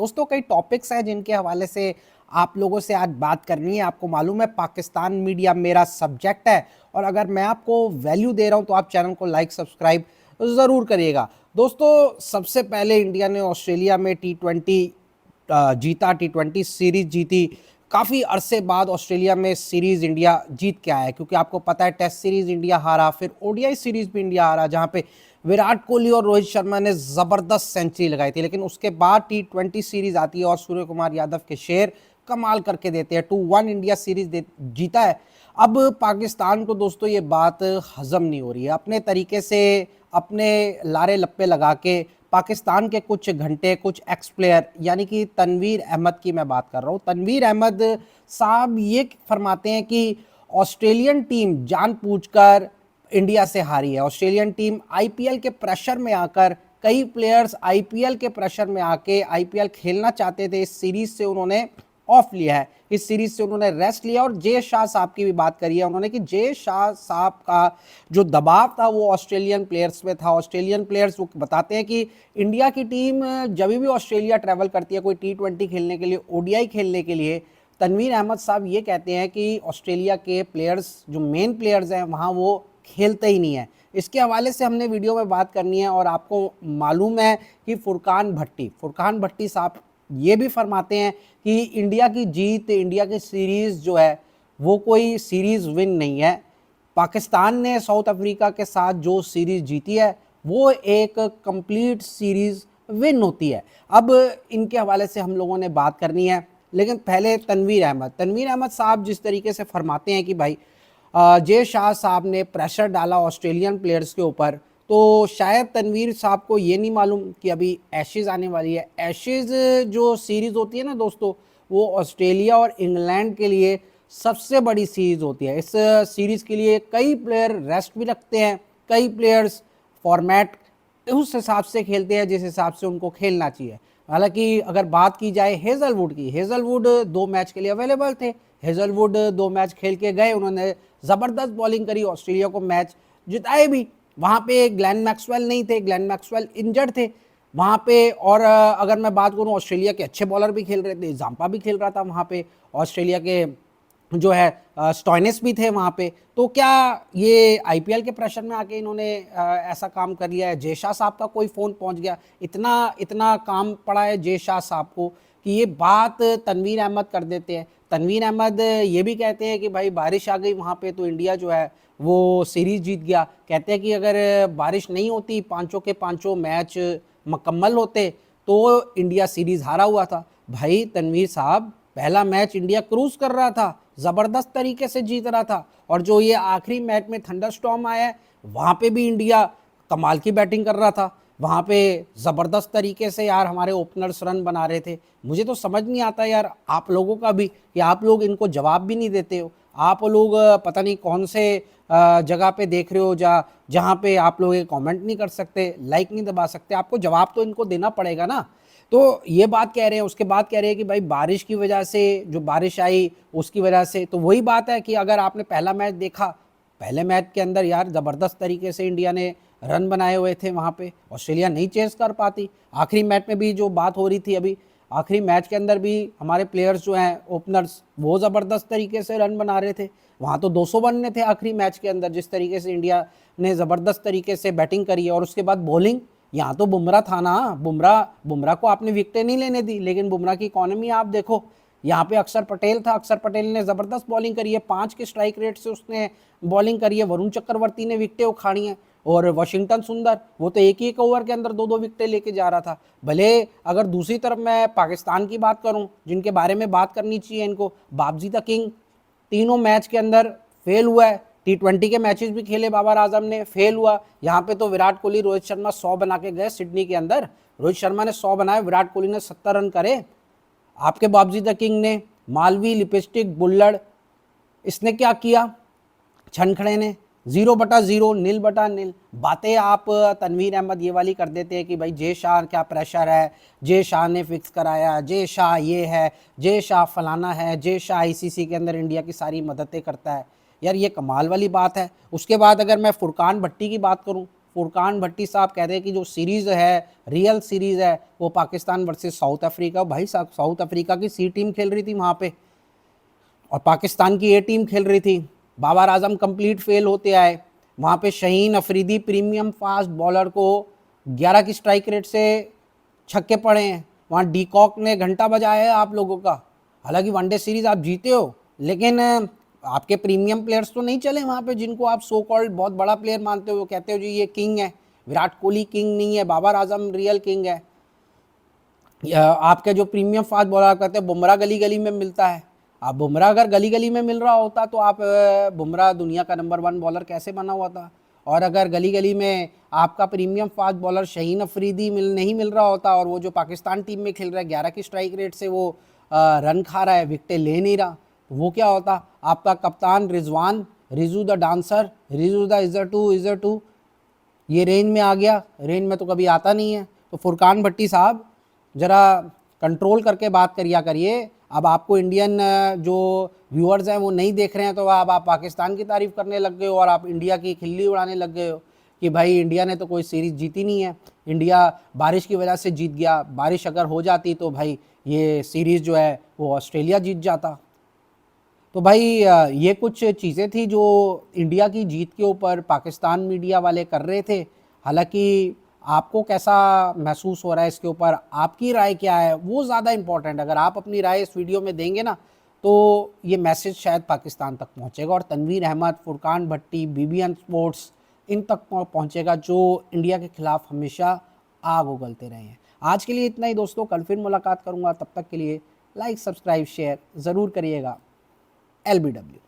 दोस्तों कई टॉपिक्स हैं जिनके हवाले से आप लोगों से आज बात करनी है। आपको मालूम है पाकिस्तान मीडिया मेरा सब्जेक्ट है और अगर मैं आपको वैल्यू दे रहा हूं तो आप चैनल को लाइक सब्सक्राइब ज़रूर करिएगा। दोस्तों सबसे पहले इंडिया ने ऑस्ट्रेलिया में टी20 जीता, टी20 सीरीज जीती। काफ़ी अरसे बाद ऑस्ट्रेलिया में सीरीज़ इंडिया जीत के आया है, क्योंकि आपको पता है टेस्ट सीरीज़ इंडिया हारा, फिर ओडीआई सीरीज़ भी इंडिया हारा जहां पे विराट कोहली और रोहित शर्मा ने ज़बरदस्त सेंचुरी लगाई थी। लेकिन उसके बाद टी20 सीरीज़ आती है और सूर्य कुमार यादव के शेर कमाल करके देते हैं, 2-1 इंडिया सीरीज़ जीता है। अब पाकिस्तान को दोस्तों ये बात हजम नहीं हो रही है। अपने तरीके से अपने लारे लप्पे लगा के पाकिस्तान के कुछ घंटे कुछ एक्स प्लेयर यानी कि तनवीर अहमद की मैं बात कर रहा हूँ। तनवीर अहमद साहब ये फरमाते हैं कि ऑस्ट्रेलियन टीम जानबूझकर इंडिया से हारी है। ऑस्ट्रेलियन टीम आईपीएल के प्रेशर में आकर, कई प्लेयर्स आईपीएल के प्रेशर में आके आईपीएल खेलना चाहते थे, इस सीरीज से उन्होंने ऑफ लिया है, इस सीरीज से उन्होंने रेस्ट लिया। और जे शाह साहब की भी बात करी है उन्होंने कि जे शाह साहब का जो दबाव था वो ऑस्ट्रेलियन प्लेयर्स में था। ऑस्ट्रेलियन प्लेयर्स वो बताते हैं कि इंडिया की टीम जब भी ऑस्ट्रेलिया ट्रैवल करती है कोई टी20 खेलने के लिए, ओडीआई खेलने के लिए, तनवीर अहमद साहब ये कहते हैं कि ऑस्ट्रेलिया के प्लेयर्स जो मेन प्लेयर्स हैं वहाँ वो खेलते ही नहीं है। इसके हवाले से हमने वीडियो में बात करनी है। और आपको मालूम है कि फुरकान भट्टी साहब ये भी फरमाते हैं कि इंडिया की जीत, इंडिया की सीरीज़ जो है वो कोई सीरीज़ विन नहीं है। पाकिस्तान ने साउथ अफ्रीका के साथ जो सीरीज़ जीती है वो एक कंप्लीट सीरीज़ विन होती है। अब इनके हवाले से हम लोगों ने बात करनी है, लेकिन पहले तनवीर अहमद साहब जिस तरीके से फरमाते हैं कि भाई जे शाह साहब ने प्रेशर डाला ऑस्ट्रेलियन प्लेयर्स के ऊपर, तो शायद तनवीर साहब को ये नहीं मालूम कि अभी एशेज़ आने वाली है। एशेज़ जो सीरीज़ होती है ना दोस्तों, वो ऑस्ट्रेलिया और इंग्लैंड के लिए सबसे बड़ी सीरीज़ होती है। इस सीरीज़ के लिए कई प्लेयर रेस्ट भी रखते हैं, कई प्लेयर्स फॉर्मेट उस हिसाब से खेलते हैं जिस हिसाब से उनको खेलना चाहिए। हालांकि अगर बात की जाए हेज़लवुड की, हेज़लवुड 2 मैच के लिए अवेलेबल थे, हेज़लवुड 2 मैच खेल के गए, उन्होंने ज़बरदस्त बॉलिंग करी, ऑस्ट्रेलिया को मैच जिताए भी। वहाँ पे ग्लेन मैक्सवेल नहीं थे, ग्लेन मैक्सवेल इंजर्ड थे वहाँ पे। और अगर मैं बात करूँ ऑस्ट्रेलिया के अच्छे बॉलर भी खेल रहे थे, जाम्पा भी खेल रहा था वहाँ पे, ऑस्ट्रेलिया के जो है स्टॉइनिस भी थे वहाँ पे। तो क्या ये आईपीएल के प्रेशर में आके इन्होंने ऐसा काम कर लिया है? जे शाह साहब का कोई फ़ोन पहुँच गया, इतना काम पड़ा है जे शाह साहब को कि ये बात तनवीर अहमद कर देते हैं। तनवीर अहमद ये भी कहते हैं कि भाई बारिश आ गई वहाँ पे तो इंडिया जो है वो सीरीज़ जीत गया। कहते हैं कि अगर बारिश नहीं होती, पांचों के पांचों मैच मुकम्मल होते तो इंडिया सीरीज़ हारा हुआ था। भाई तनवीर साहब, पहला मैच इंडिया क्रूज कर रहा था, ज़बरदस्त तरीके से जीत रहा था, और जो ये आखिरी मैच में थंडरस्टॉर्म आया है वहाँ पे भी इंडिया कमाल की बैटिंग कर रहा था। वहाँ पे ज़बरदस्त तरीके से यार हमारे ओपनर्स रन बना रहे थे। मुझे तो समझ नहीं आता यार आप लोगों का भी कि आप लोग इनको जवाब भी नहीं देते हो। आप लोग पता नहीं कौन से जगह पे देख रहे हो जहाँ पे आप लोग कमेंट नहीं कर सकते, लाइक नहीं दबा सकते। आपको जवाब तो इनको देना पड़ेगा ना। तो ये बात कह रहे हैं, उसके बाद कह रहे हैं कि भाई बारिश की वजह से, जो बारिश आई उसकी वजह से। तो वही बात है कि अगर आपने पहला मैच देखा, पहले मैच के अंदर यार ज़बरदस्त तरीके से इंडिया ने रन बनाए हुए थे, वहाँ पे ऑस्ट्रेलिया नहीं चेस कर पाती। आखिरी मैच में भी जो बात हो रही थी अभी, आखिरी मैच के अंदर भी हमारे प्लेयर्स जो हैं ओपनर्स वो ज़बरदस्त तरीके से रन बना रहे थे। वहाँ तो 200 बनने थे आखिरी मैच के अंदर, जिस तरीके से इंडिया ने ज़बरदस्त तरीके से बैटिंग करी है। और उसके बाद बॉलिंग, यहाँ तो बुमराह था ना, बुमराह को आपने विकेटें नहीं लेने दी, लेकिन बुमराह की इकॉनमी आप देखो। यहाँ पे अक्षर पटेल था, अक्षर पटेल ने ज़बरदस्त बॉलिंग करी है, 5 के स्ट्राइक रेट से उसने बॉलिंग करी है। वरुण चक्रवर्ती ने विकेटें उखाड़ी हैं, और वाशिंगटन सुंदर वो तो एक ही एक ओवर के अंदर 2-2 विकेटें लेके जा रहा था। भले अगर दूसरी तरफ मैं पाकिस्तान की बात करूं, जिनके बारे में बात करनी चाहिए इनको, बाबजी द किंग तीनों मैच के अंदर फेल हुआ है। टी20 के मैचेस भी खेले बाबर आजम ने, फेल हुआ। यहाँ पे तो विराट कोहली, रोहित शर्मा 100 बना के गए सिडनी के अंदर, रोहित शर्मा ने 100 बनाए, विराट कोहली ने 70 रन करे। आपके बाबजी द किंग ने मालवी, लिपस्टिक, बुल्लड़, इसने क्या किया? छनखड़े ने 0/0, 0/0 बातें आप तनवीर अहमद ये वाली कर देते हैं कि भाई जे शाह क्या प्रेशर है, जे शाह ने फिक्स कराया, जे शाह ये है, जे शाह फलाना है, जे शाह आईसीसी के अंदर इंडिया की सारी मददें करता है। यार ये कमाल वाली बात है। उसके बाद अगर मैं फुरकान भट्टी की बात करूं, फुरकान भट्टी साहब कहते हैं कि जो सीरीज़ है, रियल सीरीज़ है, वो पाकिस्तान वर्सेस साउथ अफ्रीका। भाई साहब, साउथ अफ्रीका की सी टीम खेल रही थी वहाँ पे और पाकिस्तान की ए टीम खेल रही थी। बाबर आजम कंप्लीट फेल होते आए। वहाँ पे Shaheen Afridi premium fast bowler को 11 की स्ट्राइक रेट से छक्के पड़े हैं। वहाँ डीकॉक ने घंटा बजाया है आप लोगों का। हालांकि वनडे सीरीज आप जीते हो, लेकिन आपके प्रीमियम प्लेयर्स तो नहीं चले वहाँ पे, जिनको आप सो कॉल्ड बहुत बड़ा प्लेयर मानते हो, कहते हो जी ये किंग है। विराट कोहली किंग नहीं है, बाबर आजम रियल किंग है। आपके जो प्रीमियम फास्ट बॉलर करते हैं, बुमराह गली गली में मिलता है। आप बुमराह अगर गली गली में मिल रहा होता तो आप बुमराह दुनिया का नंबर 1 बॉलर कैसे बना हुआ था। और अगर गली गली में आपका premium fast bowler Shaheen Afridi नहीं मिल रहा होता और वो जो पाकिस्तान टीम में खेल रहा है 11 की स्ट्राइक रेट से वो रन खा रहा है, विकेटें ले नहीं रहा, तो वो क्या होता। आपका कप्तान Rizwan, Rizu the dancer, Rizu the इज़र टू ये रेंज में आ गया। रेंज में तो कभी आता नहीं है। तो फुरकान भट्टी साहब ज़रा कंट्रोल करके बात करिया करिए। अब आपको इंडियन जो व्यूअर्स हैं वो नहीं देख रहे हैं, तो अब आप पाकिस्तान की तारीफ़ करने लग गए हो और आप इंडिया की खिल्ली उड़ाने लग गए हो कि भाई इंडिया ने तो कोई सीरीज़ जीती नहीं है, इंडिया बारिश की वजह से जीत गया। बारिश अगर हो जाती तो भाई ये सीरीज़ जो है वो ऑस्ट्रेलिया जीत जाता। तो भाई ये कुछ चीज़ें थी जो इंडिया की जीत के ऊपर पाकिस्तान मीडिया वाले कर रहे थे। हालांकि आपको कैसा महसूस हो रहा है इसके ऊपर, आपकी राय क्या है, वो ज़्यादा इम्पोर्टेंट। अगर आप अपनी राय इस वीडियो में देंगे ना, तो ये मैसेज शायद पाकिस्तान तक पहुंचेगा और तनवीर अहमद, फुरकान भट्टी, BBN स्पोर्ट्स इन तक पहुंचेगा, जो इंडिया के खिलाफ हमेशा आग उगलते रहे हैं। आज के लिए इतना ही दोस्तों, कल फिर मुलाकात करूँगा। तब तक के लिए लाइक, सब्सक्राइब, शेयर ज़रूर करिएगा। LBW।